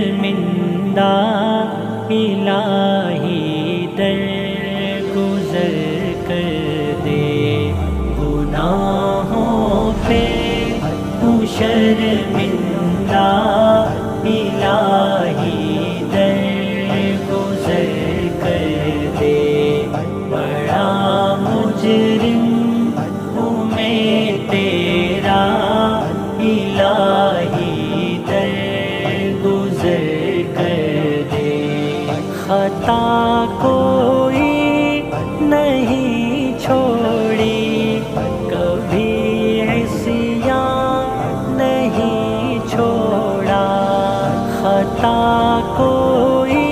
شرمندہ الہی درگزر کر دے، گناہوں پہ ہوں شرمندہ الہی درگزر کر دے، بڑا مجرم ہوں میں تیرا الہی درگزر کر دے، خطا کوئی نہیں چھوڑی، کبھی عصیان نہیں چھوڑا، خطا کوئی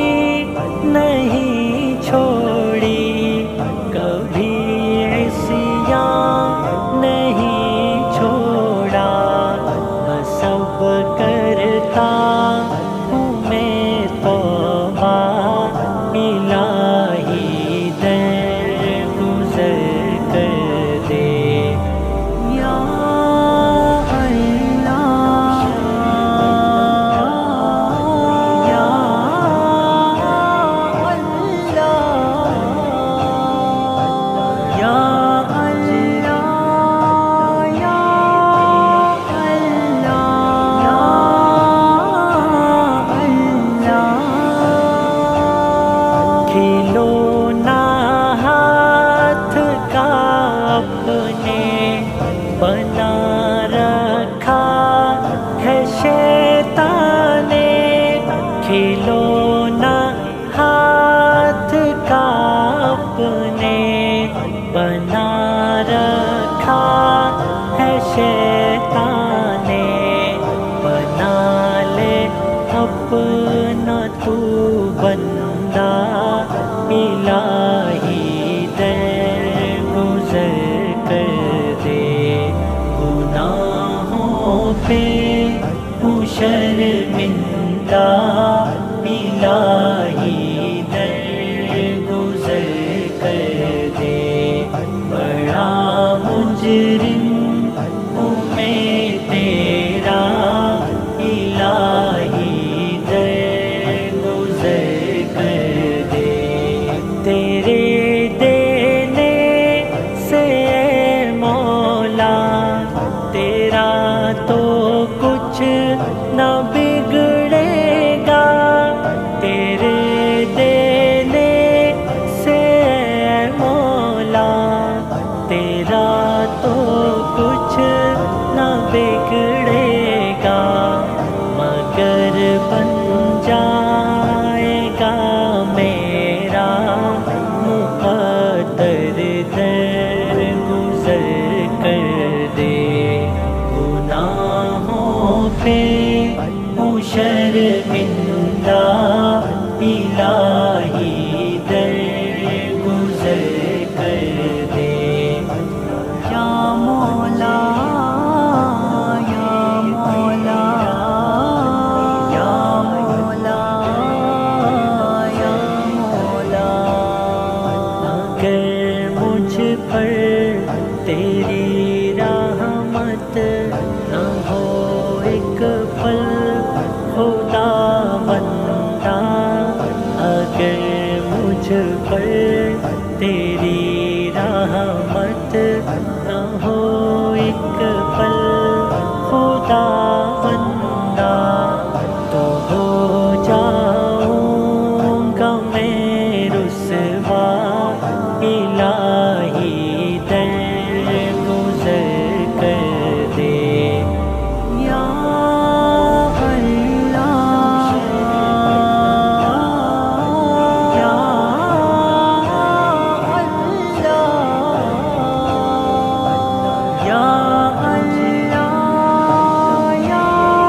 نہیں چھوڑی، کبھی عصیان نہیں چھوڑا، سب کرتا ہوں میں توبہ الہی درگزر کر دے، یا اللہ یا اللہ یا کھلونا ہاتھ کا اپنے بنا رکھا ہے شیطان نے، کھلونا ہاتھ کا اپنے بنا رکھا ہے شیطان نے، بنا لے اپنا تو بندہ الہی درگزر کر دے، گناہوں پہ ہوں شرمندہ الہی درگزر کر دے، بڑا مجرم ہوں میں تیرا الہی درگزر کر دے، تیرے دینے سے اے مولا تیرا تو کچھ نہ بگڑے گا، تیرے دینے سے اے مولا تیرا تو کچھ نہ بگڑے گا، مگر بن جائے گا میرا مقدر درگزر کر دے، گناہوں پہ ہوں شرمندہ الہی درگزر کر دے، یا مولا یا مولا یا مولا یا مولا، اگر مجھ پر تیری رحمت نہ ہو ایک پل خدا بندہ، اگر مجھ پر تیری رحمت نہ ہو ایک پل خدا بندہ، تو ہو جاؤں گا میں رسوا الہی درگزر کر دے، یا اللہ یا اللہ یا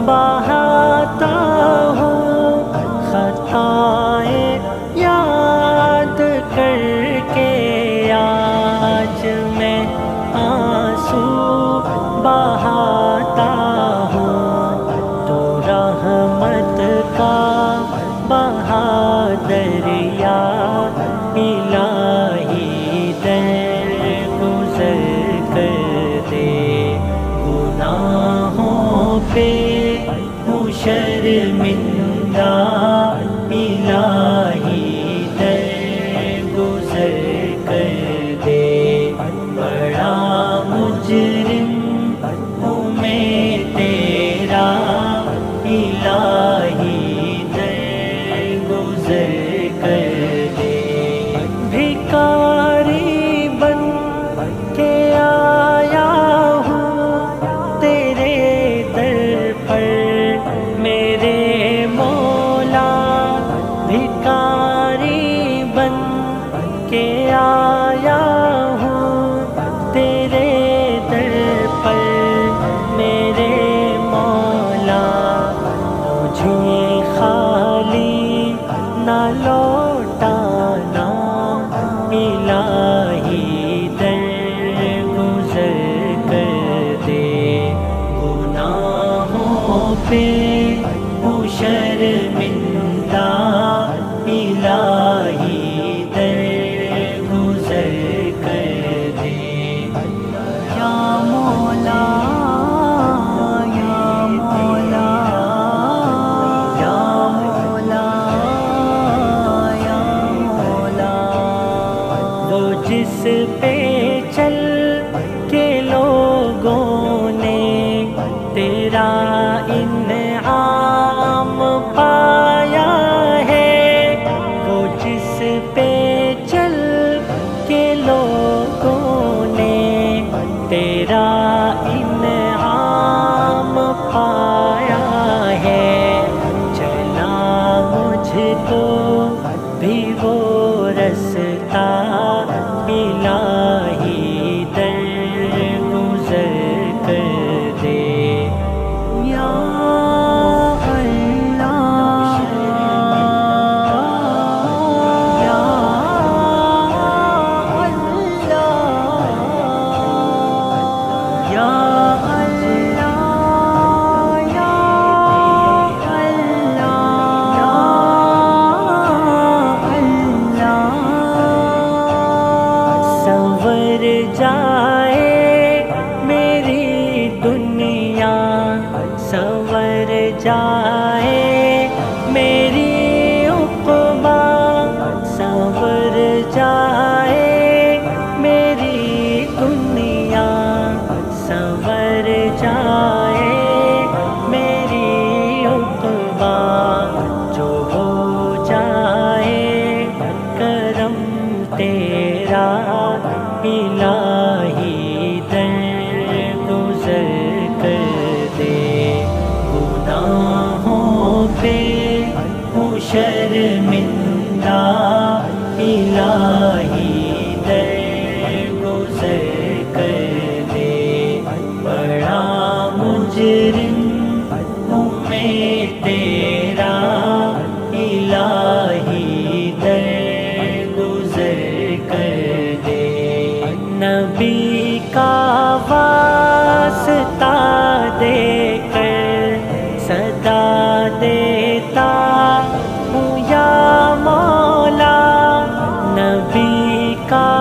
بہاتا ہوں، خطائیں یاد کر کے آج میں آنسو بہاتا ہوں، تو ہوں شرمندہ الہی در گزر کر دے، بڑا مجرم ہوں میں تیرا الہی در گزر کر دے، بھکاری بن کے آیا ہوں تیرے در پر میرے مولا، بھکاری بن کے آیا ہوں تیرے در پر میرے مولا، مجھے خالی نہ لوٹانا الہی در گزر کر دے، گناہوں پہ ہوں شرمندہ الہی در گزر کر دے، یا مولا یا مولا یا مولا یا مولا، وہ جس پہ چل کے لوگوں نے تیرا انعام پایا ہے، وہ جس پہ چل کے لوگوں نے تیرا انعام پایا ہے، چلا مجھ کو بھی وہ رستہ الہی در گزر کر دے، یا اللہ یا اللہ یا اللہ یا اللہ، سنور جائے میری دنیا، سنور جائے میری عقبیٰ، سنور جائے میری دنیا، سنور جائے میری عقبیٰ، جو ہو جائے کرم تیرا الہی در گزر کر دے، گناہوں پہ ہوں شرمندہ الہی در گزر کر دے، بڑا مجرم ہوں میں تیرا الہی در گزر کر دے، نبی کا واسطہ دے کر صدا دیتا ہوں یا مولا، نبی کا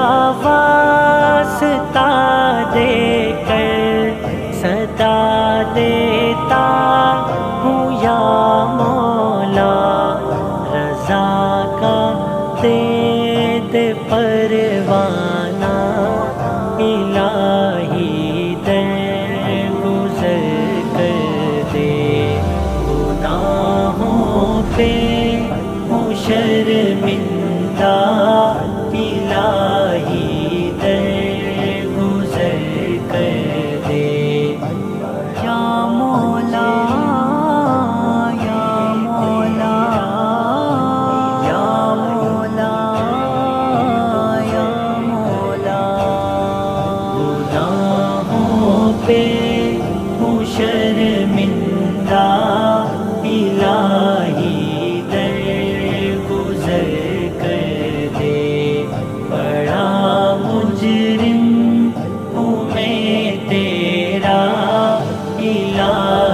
واسطہ دے کر صدا دیتا ہوں یا مولا، رضا کا دے دے پروانہ الہی در گزر کر دے، گناہوں پہ ہوں شرمندہ الہی در گزر کر دے، یا مولا یا مولا یا مولا یا مولا، گناہوں پہ ہوں شرمندہ الہی در گزر کر دے، بڑا مجرم ہوں میں تیرا الہی